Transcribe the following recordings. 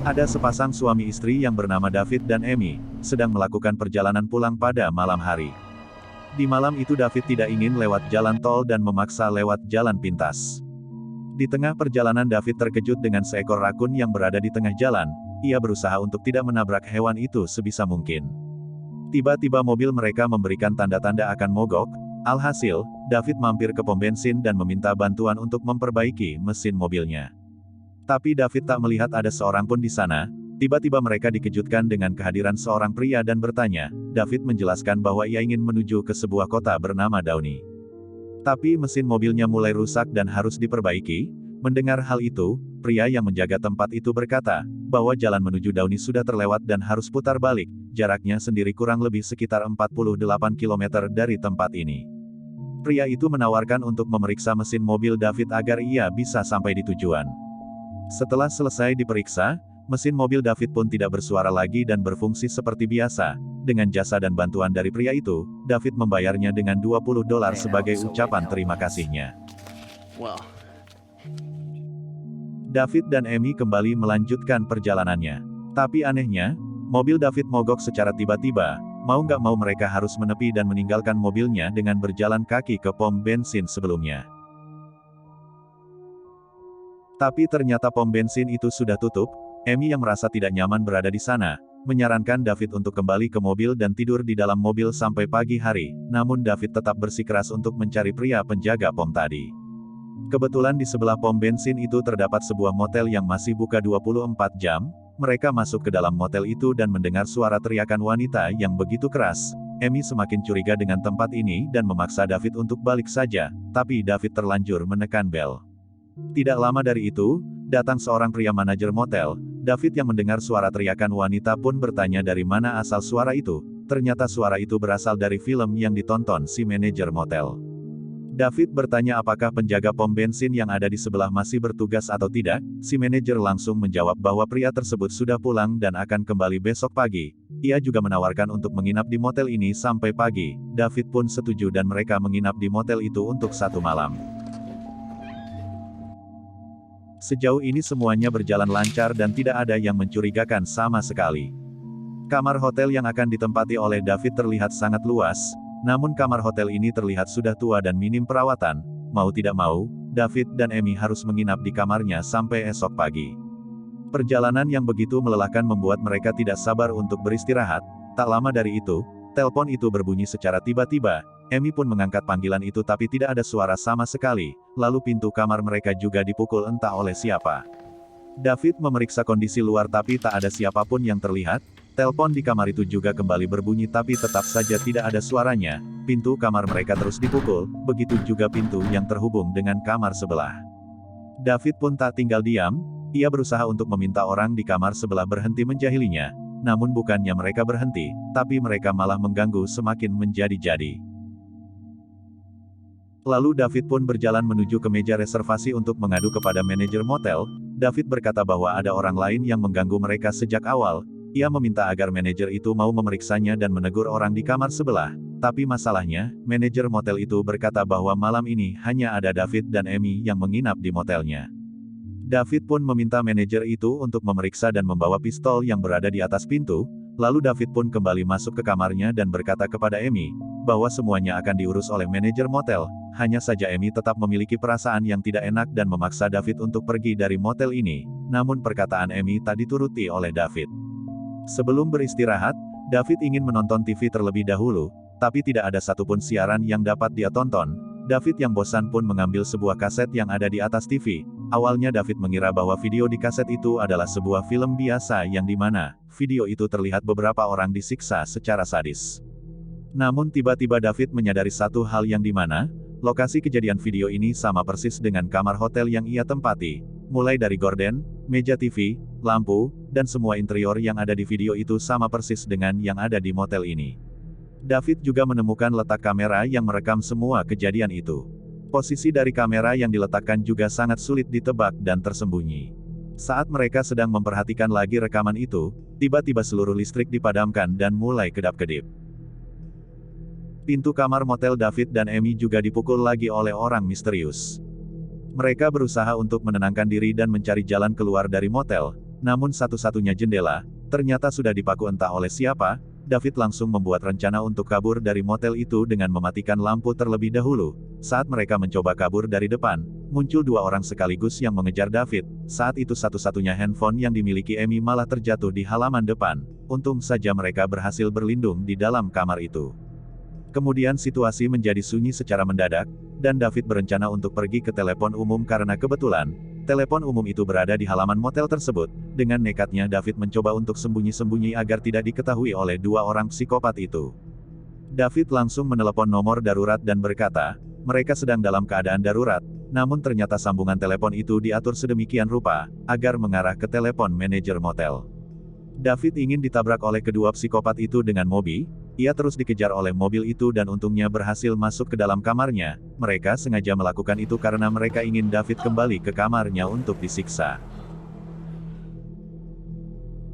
Ada sepasang suami istri yang bernama David dan Amy, sedang melakukan perjalanan pulang pada malam hari. Di malam itu David tidak ingin lewat jalan tol dan memaksa lewat jalan pintas. Di tengah perjalanan David terkejut dengan seekor rakun yang berada di tengah jalan. Ia berusaha untuk tidak menabrak hewan itu sebisa mungkin. Tiba-tiba mobil mereka memberikan tanda-tanda akan mogok. Alhasil, David mampir ke pom bensin dan meminta bantuan untuk memperbaiki mesin mobilnya. Tapi David tak melihat ada seorang pun di sana. Tiba-tiba mereka dikejutkan dengan kehadiran seorang pria dan bertanya. David menjelaskan bahwa ia ingin menuju ke sebuah kota bernama Downey. Tapi mesin mobilnya mulai rusak dan harus diperbaiki. Mendengar hal itu, pria yang menjaga tempat itu berkata, bahwa jalan menuju Downey sudah terlewat dan harus putar balik, jaraknya sendiri kurang lebih sekitar 48 km dari tempat ini. Pria itu menawarkan untuk memeriksa mesin mobil David agar ia bisa sampai di tujuan. Setelah selesai diperiksa, mesin mobil David pun tidak bersuara lagi dan berfungsi seperti biasa. Dengan jasa dan bantuan dari pria itu, David membayarnya dengan $20 sebagai ucapan terima kasihnya. David dan Amy kembali melanjutkan perjalanannya. Tapi anehnya, mobil David mogok secara tiba-tiba. Mau nggak mau mereka harus menepi dan meninggalkan mobilnya dengan berjalan kaki ke pom bensin sebelumnya. Tapi ternyata pom bensin itu sudah tutup. Amy yang merasa tidak nyaman berada di sana, menyarankan David untuk kembali ke mobil dan tidur di dalam mobil sampai pagi hari. Namun David tetap bersikeras untuk mencari pria penjaga pom tadi. Kebetulan di sebelah pom bensin itu terdapat sebuah motel yang masih buka 24 jam. Mereka masuk ke dalam motel itu dan mendengar suara teriakan wanita yang begitu keras. Amy semakin curiga dengan tempat ini dan memaksa David untuk balik saja, tapi David terlanjur menekan bel. Tidak lama dari itu, datang seorang pria manajer motel. David yang mendengar suara teriakan wanita pun bertanya dari mana asal suara itu. Ternyata suara itu berasal dari film yang ditonton si manajer motel. David bertanya apakah penjaga pom bensin yang ada di sebelah masih bertugas atau tidak. Si manajer langsung menjawab bahwa pria tersebut sudah pulang dan akan kembali besok pagi. Ia juga menawarkan untuk menginap di motel ini sampai pagi. David pun setuju dan mereka menginap di motel itu untuk 1 malam. Sejauh ini semuanya berjalan lancar dan tidak ada yang mencurigakan sama sekali. Kamar hotel yang akan ditempati oleh David terlihat sangat luas, namun kamar hotel ini terlihat sudah tua dan minim perawatan. Mau tidak mau, David dan Amy harus menginap di kamarnya sampai esok pagi. Perjalanan yang begitu melelahkan membuat mereka tidak sabar untuk beristirahat. Tak lama dari itu, telepon itu berbunyi secara tiba-tiba. Amy pun mengangkat panggilan itu tapi tidak ada suara sama sekali, lalu pintu kamar mereka juga dipukul entah oleh siapa. David memeriksa kondisi luar tapi tak ada siapapun yang terlihat. Telepon di kamar itu juga kembali berbunyi tapi tetap saja tidak ada suaranya. Pintu kamar mereka terus dipukul, begitu juga pintu yang terhubung dengan kamar sebelah. David pun tak tinggal diam, ia berusaha untuk meminta orang di kamar sebelah berhenti menjahilinya. Namun bukannya mereka berhenti, tapi mereka malah mengganggu semakin menjadi-jadi. Lalu David pun berjalan menuju ke meja reservasi untuk mengadu kepada manajer motel. David berkata bahwa ada orang lain yang mengganggu mereka sejak awal. Ia meminta agar manajer itu mau memeriksanya dan menegur orang di kamar sebelah. Tapi masalahnya, manajer motel itu berkata bahwa malam ini hanya ada David dan Amy yang menginap di motelnya. David pun meminta manajer itu untuk memeriksa dan membawa pistol yang berada di atas pintu. Lalu David pun kembali masuk ke kamarnya dan berkata kepada Amy, bahwa semuanya akan diurus oleh manajer motel. Hanya saja Amy tetap memiliki perasaan yang tidak enak dan memaksa David untuk pergi dari motel ini. Namun perkataan Amy tak dituruti oleh David. Sebelum beristirahat, David ingin menonton TV terlebih dahulu, tapi tidak ada satupun siaran yang dapat dia tonton. David yang bosan pun mengambil sebuah kaset yang ada di atas TV. Awalnya David mengira bahwa video di kaset itu adalah sebuah film biasa yang dimana video itu terlihat beberapa orang disiksa secara sadis. Namun tiba-tiba David menyadari satu hal yang dimana lokasi kejadian video ini sama persis dengan kamar hotel yang ia tempati. Mulai dari gorden, meja TV, lampu, dan semua interior yang ada di video itu sama persis dengan yang ada di motel ini. David juga menemukan letak kamera yang merekam semua kejadian itu. Posisi dari kamera yang diletakkan juga sangat sulit ditebak dan tersembunyi. Saat mereka sedang memperhatikan lagi rekaman itu, tiba-tiba seluruh listrik dipadamkan dan mulai kedap-kedip. Pintu kamar motel David dan Amy juga dipukul lagi oleh orang misterius. Mereka berusaha untuk menenangkan diri dan mencari jalan keluar dari motel. Namun satu-satunya jendela, ternyata sudah dipaku entah oleh siapa. David langsung membuat rencana untuk kabur dari motel itu dengan mematikan lampu terlebih dahulu. Saat mereka mencoba kabur dari depan, muncul dua orang sekaligus yang mengejar David. Saat itu satu-satunya handphone yang dimiliki Amy malah terjatuh di halaman depan. Untung saja mereka berhasil berlindung di dalam kamar itu. Kemudian situasi menjadi sunyi secara mendadak, dan David berencana untuk pergi ke telepon umum karena kebetulan, telepon umum itu berada di halaman motel tersebut. Dengan nekatnya David mencoba untuk sembunyi-sembunyi agar tidak diketahui oleh dua orang psikopat itu. David langsung menelepon nomor darurat dan berkata, mereka sedang dalam keadaan darurat, namun ternyata sambungan telepon itu diatur sedemikian rupa, agar mengarah ke telepon manajer motel. David ingin ditabrak oleh kedua psikopat itu dengan mobil. Ia terus dikejar oleh mobil itu dan untungnya berhasil masuk ke dalam kamarnya. Mereka sengaja melakukan itu karena mereka ingin David kembali ke kamarnya untuk disiksa.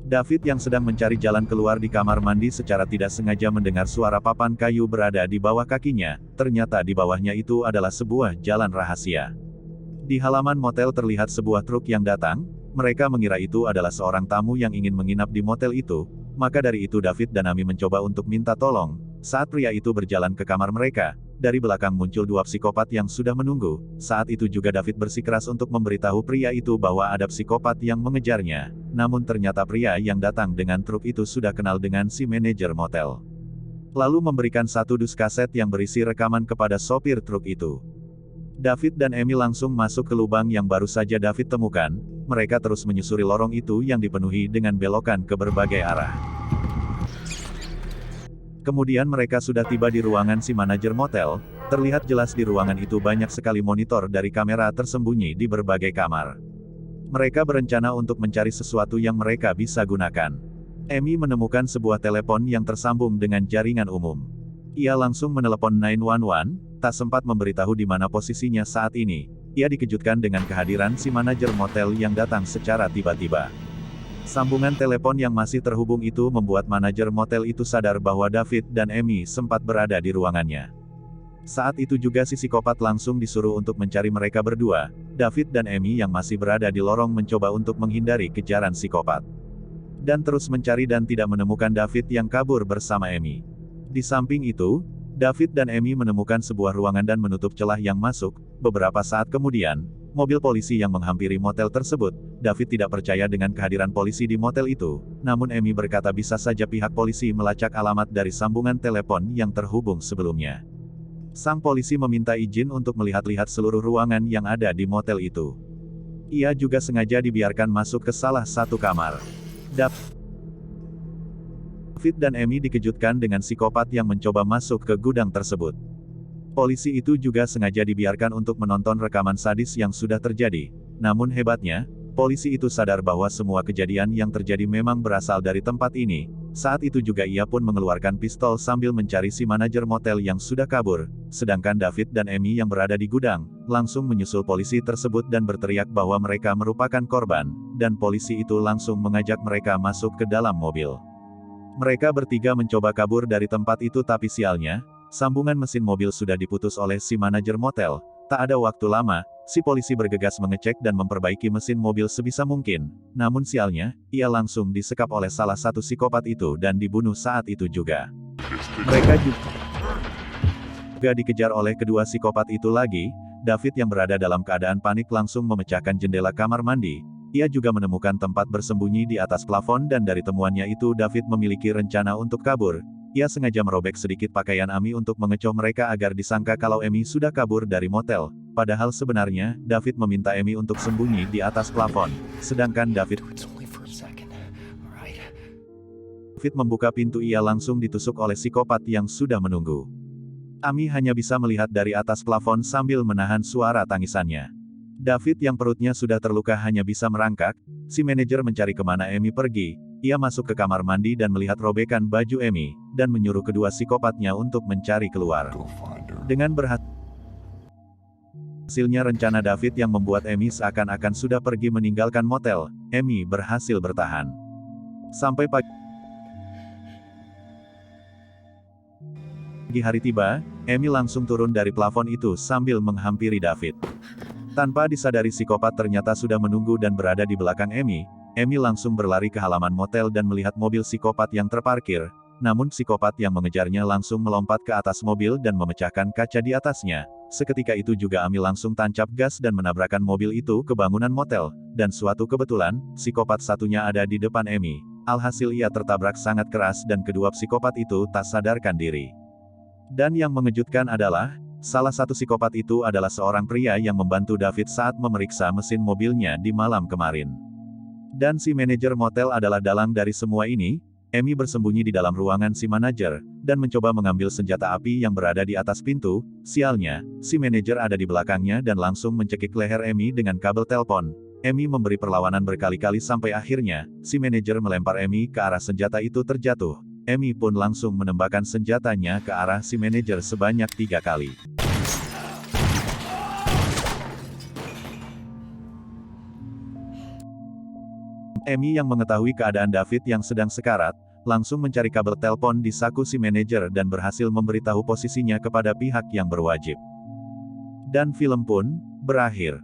David yang sedang mencari jalan keluar di kamar mandi secara tidak sengaja mendengar suara papan kayu berada di bawah kakinya. Ternyata di bawahnya itu adalah sebuah jalan rahasia. Di halaman motel terlihat sebuah truk yang datang. Mereka mengira itu adalah seorang tamu yang ingin menginap di motel itu. Maka dari itu David dan Amy mencoba untuk minta tolong. Saat pria itu berjalan ke kamar mereka, dari belakang muncul dua psikopat yang sudah menunggu. Saat itu juga David bersikeras untuk memberitahu pria itu bahwa ada psikopat yang mengejarnya. Namun ternyata pria yang datang dengan truk itu sudah kenal dengan si manajer motel. Lalu memberikan satu dus kaset yang berisi rekaman kepada sopir truk itu. David dan Amy langsung masuk ke lubang yang baru saja David temukan. Mereka terus menyusuri lorong itu yang dipenuhi dengan belokan ke berbagai arah. Kemudian mereka sudah tiba di ruangan si manajer motel. Terlihat jelas di ruangan itu banyak sekali monitor dari kamera tersembunyi di berbagai kamar. Mereka berencana untuk mencari sesuatu yang mereka bisa gunakan. Amy menemukan sebuah telepon yang tersambung dengan jaringan umum. Ia langsung menelepon 911, tak sempat memberitahu di mana posisinya saat ini. Ia dikejutkan dengan kehadiran si manajer motel yang datang secara tiba-tiba. Sambungan telepon yang masih terhubung itu membuat manajer motel itu sadar bahwa David dan Amy sempat berada di ruangannya. Saat itu juga si psikopat langsung disuruh untuk mencari mereka berdua. David dan Amy yang masih berada di lorong mencoba untuk menghindari kejaran psikopat. Dan terus mencari dan tidak menemukan David yang kabur bersama Amy. Di samping itu, David dan Amy menemukan sebuah ruangan dan menutup celah yang masuk. Beberapa saat kemudian, mobil polisi yang menghampiri motel tersebut. David tidak percaya dengan kehadiran polisi di motel itu. Namun Amy berkata bisa saja pihak polisi melacak alamat dari sambungan telepon yang terhubung sebelumnya. Sang polisi meminta izin untuk melihat-lihat seluruh ruangan yang ada di motel itu. Ia juga sengaja dibiarkan masuk ke salah satu kamar. David dan Amy dikejutkan dengan psikopat yang mencoba masuk ke gudang tersebut. Polisi itu juga sengaja dibiarkan untuk menonton rekaman sadis yang sudah terjadi. Namun hebatnya, polisi itu sadar bahwa semua kejadian yang terjadi memang berasal dari tempat ini. Saat itu juga ia pun mengeluarkan pistol sambil mencari si manajer motel yang sudah kabur. Sedangkan David dan Amy yang berada di gudang, langsung menyusul polisi tersebut dan berteriak bahwa mereka merupakan korban, dan polisi itu langsung mengajak mereka masuk ke dalam mobil. Mereka bertiga mencoba kabur dari tempat itu tapi sialnya, sambungan mesin mobil sudah diputus oleh si manajer motel. Tak ada waktu lama, si polisi bergegas mengecek dan memperbaiki mesin mobil sebisa mungkin. Namun sialnya, ia langsung disekap oleh salah satu psikopat itu dan dibunuh saat itu juga. Mereka juga dikejar oleh kedua psikopat itu lagi. David yang berada dalam keadaan panik langsung memecahkan jendela kamar mandi. Ia juga menemukan tempat bersembunyi di atas plafon dan dari temuannya itu David memiliki rencana untuk kabur. Ia sengaja merobek sedikit pakaian Amy untuk mengecoh mereka agar disangka kalau Amy sudah kabur dari motel. Padahal sebenarnya, David meminta Amy untuk sembunyi di atas plafon. Sedangkan David membuka pintu, ia langsung ditusuk oleh psikopat yang sudah menunggu. Amy hanya bisa melihat dari atas plafon sambil menahan suara tangisannya. David yang perutnya sudah terluka hanya bisa merangkak. Si manajer mencari kemana Amy pergi. Ia masuk ke kamar mandi dan melihat robekan baju Amy, dan menyuruh kedua psikopatnya untuk mencari keluar. Dengan berhasilnya rencana David yang membuat Amy seakan-akan sudah pergi meninggalkan motel, Amy berhasil bertahan. Sampai pagi hari tiba, Amy langsung turun dari plafon itu sambil menghampiri David. Tanpa disadari psikopat ternyata sudah menunggu dan berada di belakang Amy. Amy langsung berlari ke halaman motel dan melihat mobil psikopat yang terparkir, namun psikopat yang mengejarnya langsung melompat ke atas mobil dan memecahkan kaca di atasnya. Seketika itu juga Amy langsung tancap gas dan menabrakkan mobil itu ke bangunan motel, dan suatu kebetulan, psikopat satunya ada di depan Amy. Alhasil ia tertabrak sangat keras dan kedua psikopat itu tak sadarkan diri. Dan yang mengejutkan adalah, salah satu psikopat itu adalah seorang pria yang membantu David saat memeriksa mesin mobilnya di malam kemarin. Dan si manajer motel adalah dalang dari semua ini. Amy bersembunyi di dalam ruangan si manajer, dan mencoba mengambil senjata api yang berada di atas pintu. Sialnya, si manajer ada di belakangnya dan langsung mencekik leher Amy dengan kabel telepon. Amy memberi perlawanan berkali-kali sampai akhirnya, si manajer melempar Amy ke arah senjata itu terjatuh. Amy pun langsung menembakkan senjatanya ke arah si manajer sebanyak 3 kali. Amy yang mengetahui keadaan David yang sedang sekarat, langsung mencari kabel telepon di saku si manajer dan berhasil memberitahu posisinya kepada pihak yang berwajib. Dan film pun berakhir.